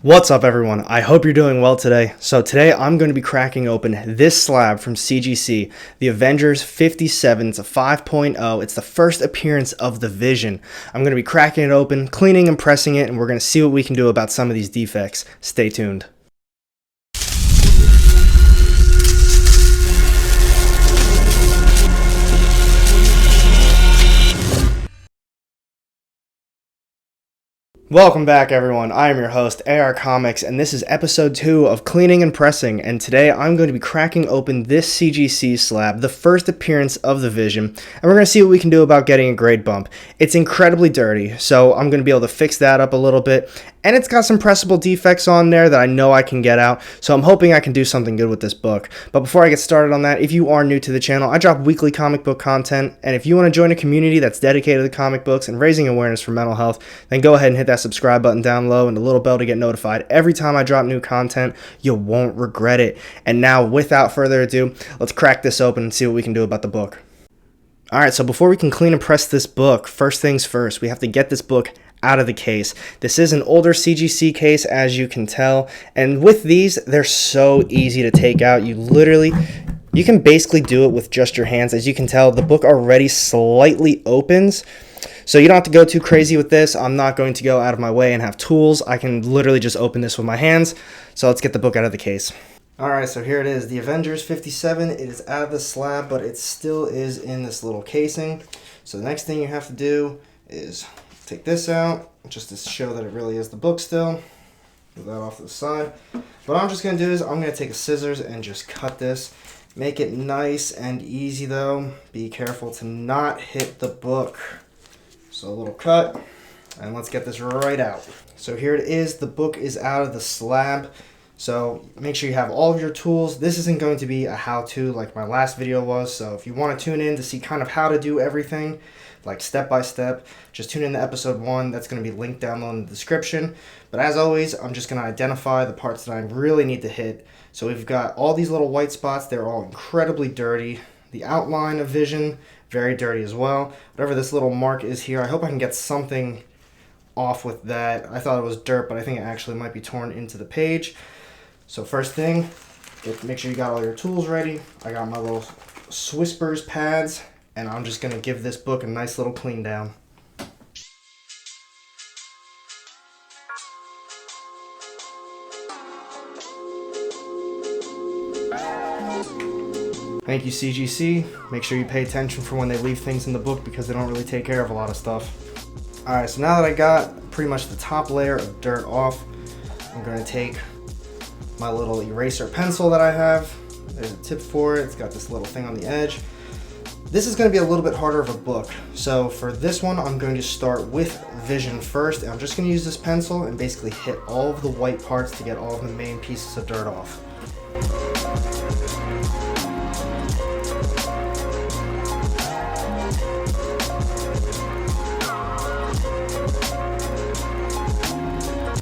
What's up, everyone? I hope you're doing well today. So today I'm going to be cracking open this slab from CGC, the Avengers 57. It's a 5.0. It's the first appearance of the Vision. I'm going to be cracking it open, cleaning and pressing it, and we're going to see what we can do about some of these defects. Stay tuned. Welcome back, everyone. I am your host, AR Comics, and this is episode 2 of Cleaning and Pressing, and today I'm going to be cracking open this CGC slab, the first appearance of the Vision, and we're going to see what we can do about getting a grade bump. It's incredibly dirty, so I'm going to be able to fix that up a little bit, and it's got some pressable defects on there that I know I can get out, so I'm hoping I can do something good with this book. But before I get started on that, if you are new to the channel, I drop weekly comic book content, and if you want to join a community that's dedicated to comic books and raising awareness for mental health, then go ahead and hit that subscribe button down low and the little bell to get notified every time I drop new content. You won't regret it. And now, without further ado, let's crack this open and see what we can do about the book. Alright, so before we can clean and press this book, first things first, we have to get this book out of the case. This is an older CGC case, as you can tell, and with these, they're so easy to take out. You can basically do it with just your hands. As you can tell, the book already slightly opens, so you don't have to go too crazy with this. I'm not going to go out of my way and have tools. I can literally just open this with my hands. So let's get the book out of the case. Alright, so here it is, the Avengers 57. It is out of the slab, but it still is in this little casing. So the next thing you have to do is take this out, just to show that it really is the book still. Move that off to the side. What I'm just going to do is I'm going to take a scissors and just cut this. Make it nice and easy though. Be careful to not hit the book. So a little cut, and let's get this right out. So here it is, the book is out of the slab. So make sure you have all of your tools. This isn't going to be a how-to like my last video was, so if you want to tune in to see kind of how to do everything, like step by step, just tune in to episode 1. That's going to be linked down in the description. But as always, I'm just going to identify the parts that I really need to hit. So we've got all these little white spots. They're all incredibly dirty. The outline of Vision, very dirty as well. Whatever this little mark is here, I hope I can get something off with that. I thought it was dirt, but I think it actually might be torn into the page. So first thing, make sure you got all your tools ready. I got my little Whispers pads, and I'm just going to give this book a nice little clean down. Thank you, CGC. Make sure you pay attention for when they leave things in the book because they don't really take care of a lot of stuff. Alright, so now that I got pretty much the top layer of dirt off, I'm going to take my little eraser pencil that I have. There's a tip for it. It's got this little thing on the edge. This is going to be a little bit harder of a book. So for this one, I'm going to start with Vision first. And I'm just going to use this pencil and basically hit all of the white parts to get all of the main pieces of dirt off.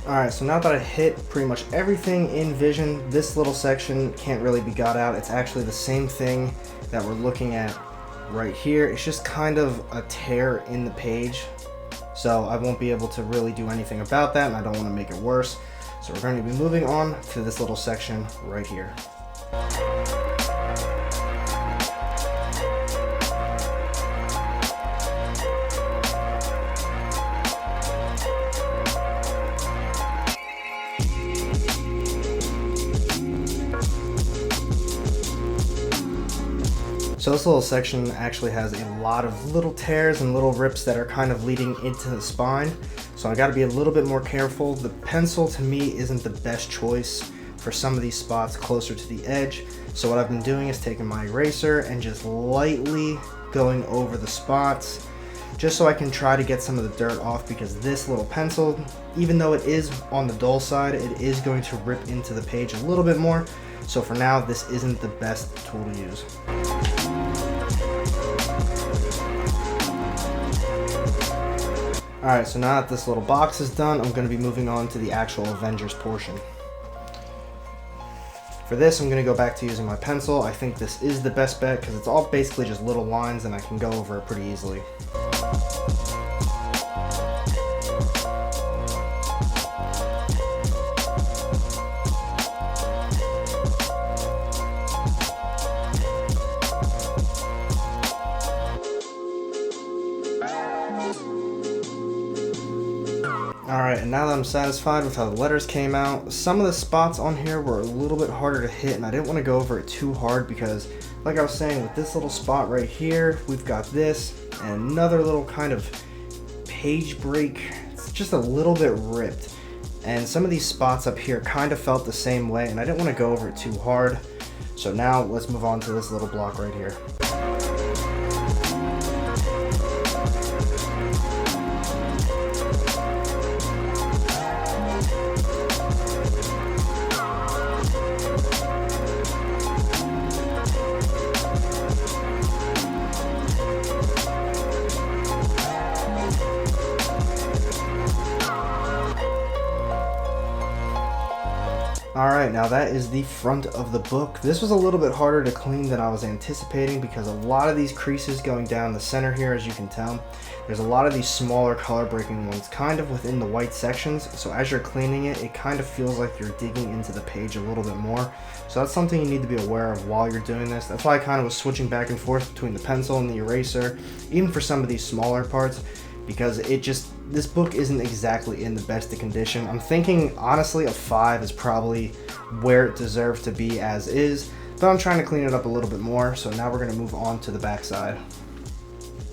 Alright, so now that I hit pretty much everything in Vision, this little section can't really be got out. It's actually the same thing that we're looking at right here. It's just kind of a tear in the page, so I won't be able to really do anything about that, and I don't want to make it worse. So we're going to be moving on to this little section right here. So this little section actually has a lot of little tears and little rips that are kind of leading into the spine. So I got to be a little bit more careful. The pencil to me isn't the best choice for some of these spots closer to the edge. So what I've been doing is taking my eraser and just lightly going over the spots just so I can try to get some of the dirt off, because this little pencil, even though it is on the dull side, it is going to rip into the page a little bit more. So for now, this isn't the best tool to use. Alright, so now that this little box is done, I'm going to be moving on to the actual Avengers portion. For this, I'm going to go back to using my pencil. I think this is the best bet because it's all basically just little lines and I can go over it pretty easily. that I'm satisfied with how the letters came out, some of the spots on here were a little bit harder to hit, and I didn't want to go over it too hard because, like I was saying, with this little spot right here, we've got this and another little kind of page break. It's just a little bit ripped, and some of these spots up here kind of felt the same way, and I didn't want to go over it too hard. So now let's move on to this little block right here. Alright, now that is the front of the book. This was a little bit harder to clean than I was anticipating because a lot of these creases going down the center here, as you can tell, there's a lot of these smaller color breaking ones kind of within the white sections, so as you're cleaning it, it kind of feels like you're digging into the page a little bit more. So that's something you need to be aware of while you're doing this. That's why I kind of was switching back and forth between the pencil and the eraser, even for some of these smaller parts, because this book isn't exactly in the best of condition. I'm thinking, honestly, a 5 is probably where it deserves to be as is, but I'm trying to clean it up a little bit more, so now we're going to move on to the back side.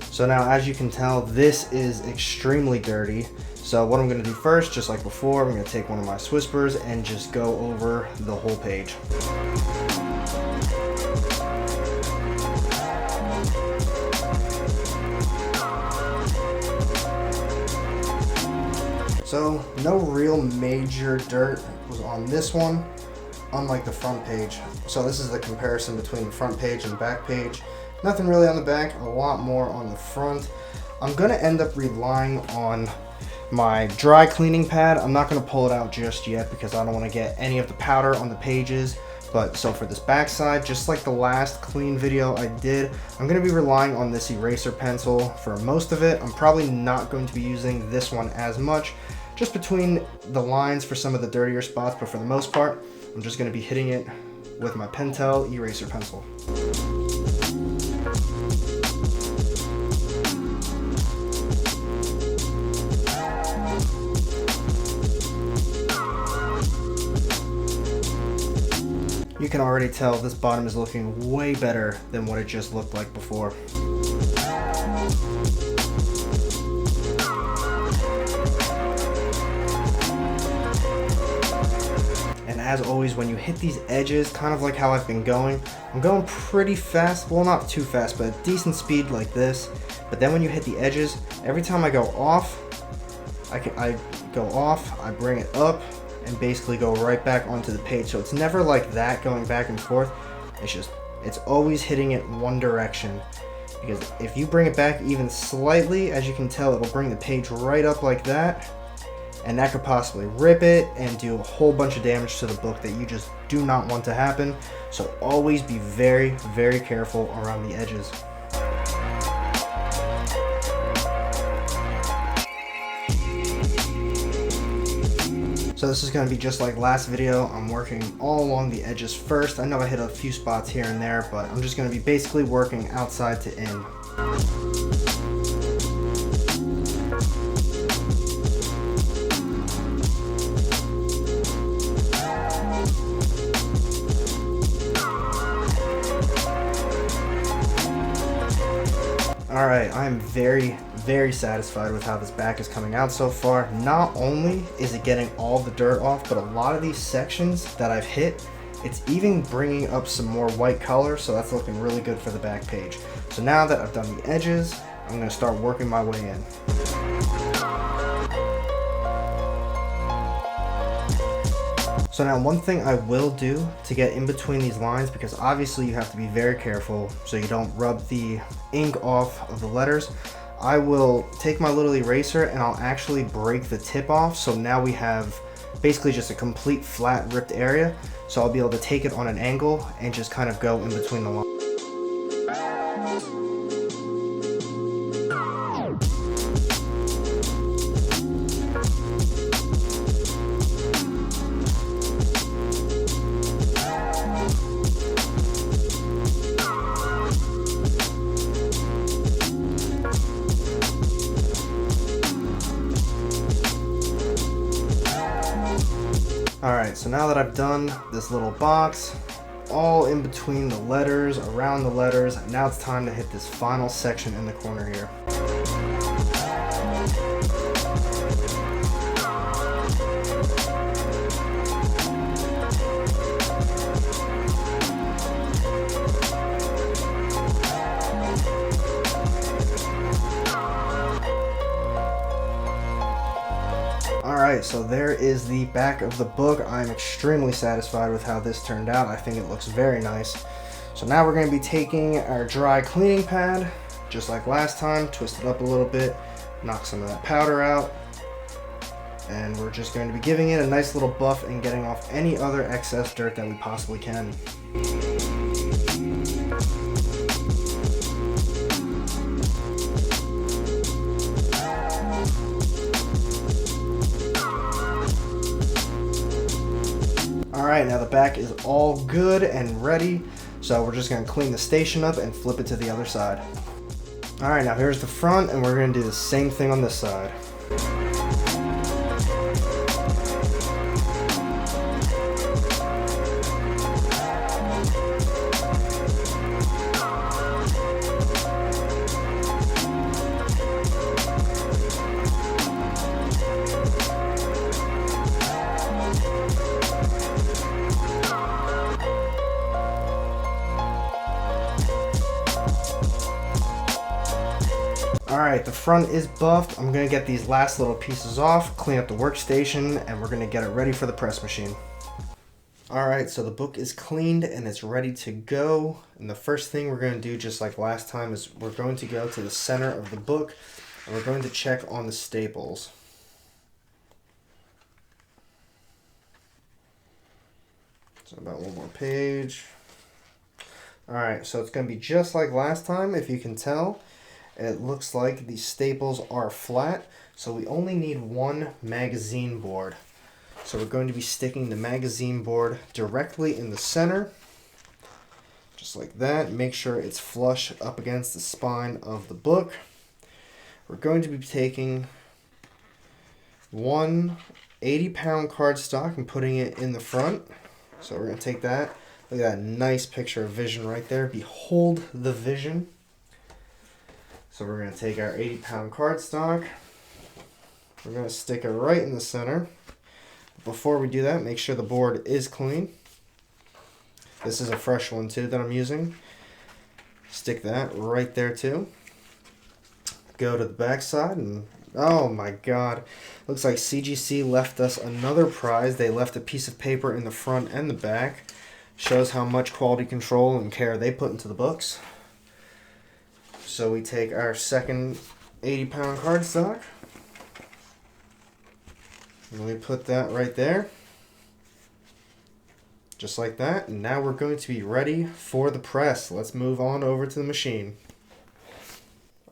So now, as you can tell, this is extremely dirty. So what I'm going to do first, just like before, I'm going to take one of my Swispers and just go over the whole page. So no real major dirt was on this one, unlike the front page. So this is the comparison between the front page and the back page. Nothing really on the back, a lot more on the front. I'm gonna end up relying on my dry cleaning pad. I'm not gonna pull it out just yet because I don't wanna get any of the powder on the pages. But so for this back side, just like the last clean video I did, I'm going to be relying on this eraser pencil for most of it. I'm probably not going to be using this one as much, just between the lines for some of the dirtier spots, but for the most part, I'm just going to be hitting it with my Pentel eraser pencil. You can already tell this bottom is looking way better than what it just looked like before. And as always, when you hit these edges, kind of like how I've been going, I'm going pretty fast. Well, not too fast, but a decent speed like this. But then when you hit the edges, every time I go off, I go off, I bring it up, and basically go right back onto the page. So it's never like that going back and forth. It's always hitting it one direction, because if you bring it back even slightly, as you can tell, it'll bring the page right up like that, and that could possibly rip it and do a whole bunch of damage to the book that you just do not want to happen. So always be very, very careful around the edges. So this is going to be just like last video. I'm working all along the edges first. I know I hit a few spots here and there, but I'm just going to be basically working outside to in. Alright, I am very, very satisfied with how this back is coming out so far. Not only is it getting all the dirt off, but a lot of these sections that I've hit, it's even bringing up some more white color, so that's looking really good for the back page. So now that I've done the edges, I'm going to start working my way in. So now one thing I will do to get in between these lines, because obviously you have to be very careful so you don't rub the ink off of the letters, I will take my little eraser and I'll actually break the tip off. So now we have basically just a complete flat ripped area. So I'll be able to take it on an angle and just kind of go in between the lines. Alright, so now that I've done this little box, all in between the letters, around the letters, now it's time to hit this final section in the corner here. Alright, so there is the back of the book. I'm extremely satisfied with how this turned out. I think it looks very nice. So now we're going to be taking our dry cleaning pad, just like last time, twist it up a little bit, knock some of that powder out, and we're just going to be giving it a nice little buff and getting off any other excess dirt that we possibly can. Alright, now the back is all good and ready, so we're just going to clean the station up and flip it to the other side. Alright, now here's the front, and we're going to do the same thing on this side. Alright, the front is buffed. I'm going to get these last little pieces off, clean up the workstation, and we're going to get it ready for the press machine. Alright, so the book is cleaned and it's ready to go. And the first thing we're going to do, just like last time, is we're going to go to the center of the book and we're going to check on the staples. So about one more page. Alright, so it's going to be just like last time, if you can tell. It looks like the staples are flat, so we only need one magazine board. So we're going to be sticking the magazine board directly in the center, just like that. Make sure it's flush up against the spine of the book. We're going to be taking one 80-pound cardstock and putting it in the front. So we're going to take that. Look at that nice picture of vision right there. Behold the vision. So we're going to take our 80-pound cardstock. We're going to stick it right in the center. Before we do that, make sure the board is clean. This is a fresh one too that I'm using. Stick that right there too. Go to the back side and oh my god. Looks like CGC left us another prize. They left a piece of paper in the front and the back. Shows how much quality control and care they put into the books. So we take our second 80-pound cardstock, and we put that right there, just like that. And now we're going to be ready for the press. Let's move on over to the machine.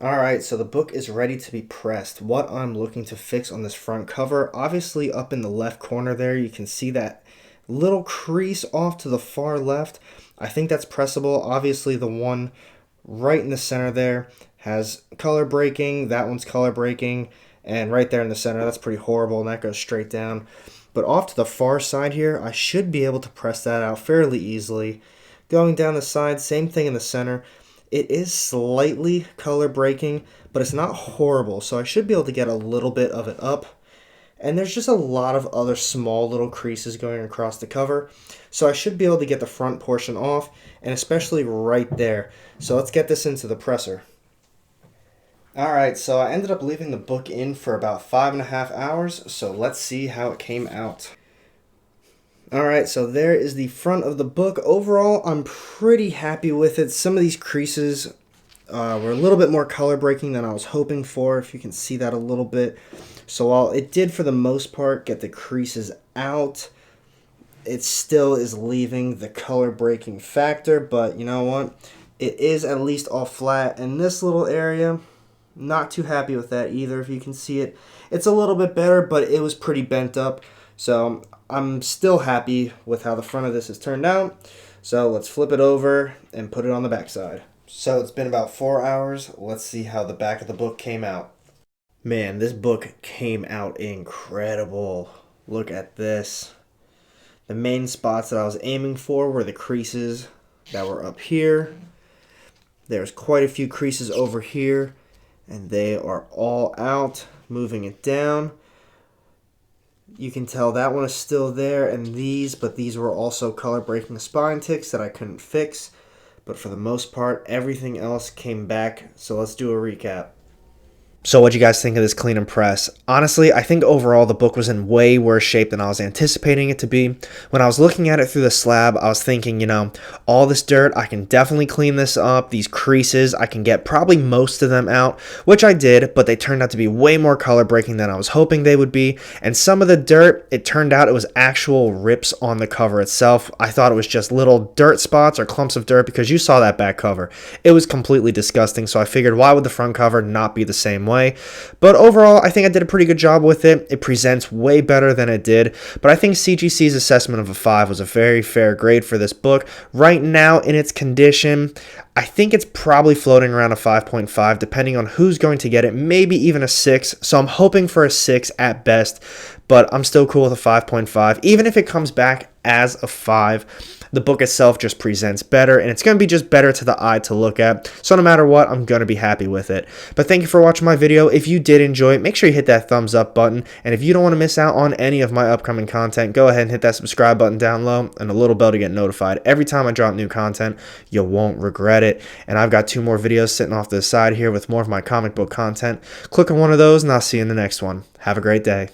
Alright, so the book is ready to be pressed. What I'm looking to fix on this front cover, obviously up in the left corner there, you can see that little crease off to the far left. I think that's pressable. Obviously the one right in the center there has color breaking, that one's color breaking, and right there in the center, that's pretty horrible, and that goes straight down. But off to the far side here, I should be able to press that out fairly easily. Going down the side, same thing in the center. It is slightly color breaking, but it's not horrible, so I should be able to get a little bit of it up. And there's just a lot of other small little creases going across the cover. So I should be able to get the front portion off, and especially right there. So let's get this into the presser. Alright, so I ended up leaving the book in for about 5.5 hours, so let's see how it came out. Alright, so there is the front of the book. Overall, I'm pretty happy with it. Some of these creases were a little bit more color breaking than I was hoping for, if you can see that a little bit. So while it did for the most part get the creases out, it still is leaving the color breaking factor, but you know what? It is at least all flat in this little area. Not too happy with that either, if you can see it. It's a little bit better, but it was pretty bent up. So I'm still happy with how the front of this has turned out. So let's flip it over and put it on the back side. So it's been about 4 hours. Let's see how the back of the book came out. Man, this book came out incredible. Look at this. The main spots that I was aiming for were the creases that were up here. There's quite a few creases over here, and they are all out. Moving it down, you can tell that one is still there, and but these were also color breaking spine ticks that I couldn't fix. But for the most part, everything else came back. So let's do a recap. So what do you guys think of this clean and press? Honestly, I think overall the book was in way worse shape than I was anticipating it to be. When I was looking at it through the slab, I was thinking, all this dirt, I can definitely clean this up. These creases, I can get probably most of them out, which I did, but they turned out to be way more color breaking than I was hoping they would be. And some of the dirt, it turned out it was actual rips on the cover itself. I thought it was just little dirt spots or clumps of dirt because you saw that back cover. It was completely disgusting, so I figured why would the front cover not be the same way? But overall, I think I did a pretty good job with it. It presents way better than it did, but I think CGC's assessment of a 5 was a very fair grade for this book. Right now, in its condition, I think it's probably floating around a 5.5, depending on who's going to get it, maybe even a 6. So I'm hoping for a 6 at best, but I'm still cool with a 5.5. Even if it comes back as a 5, the book itself just presents better, and it's going to be just better to the eye to look at. So no matter what, I'm going to be happy with it. But thank you for watching my video. If you did enjoy it, make sure you hit that thumbs up button. And if you don't want to miss out on any of my upcoming content, go ahead and hit that subscribe button down low and the little bell to get notified every time I drop new content. You won't regret it. And I've got 2 more videos sitting off to the side here with more of my comic book content. Click on one of those, and I'll see you in the next one. Have a great day.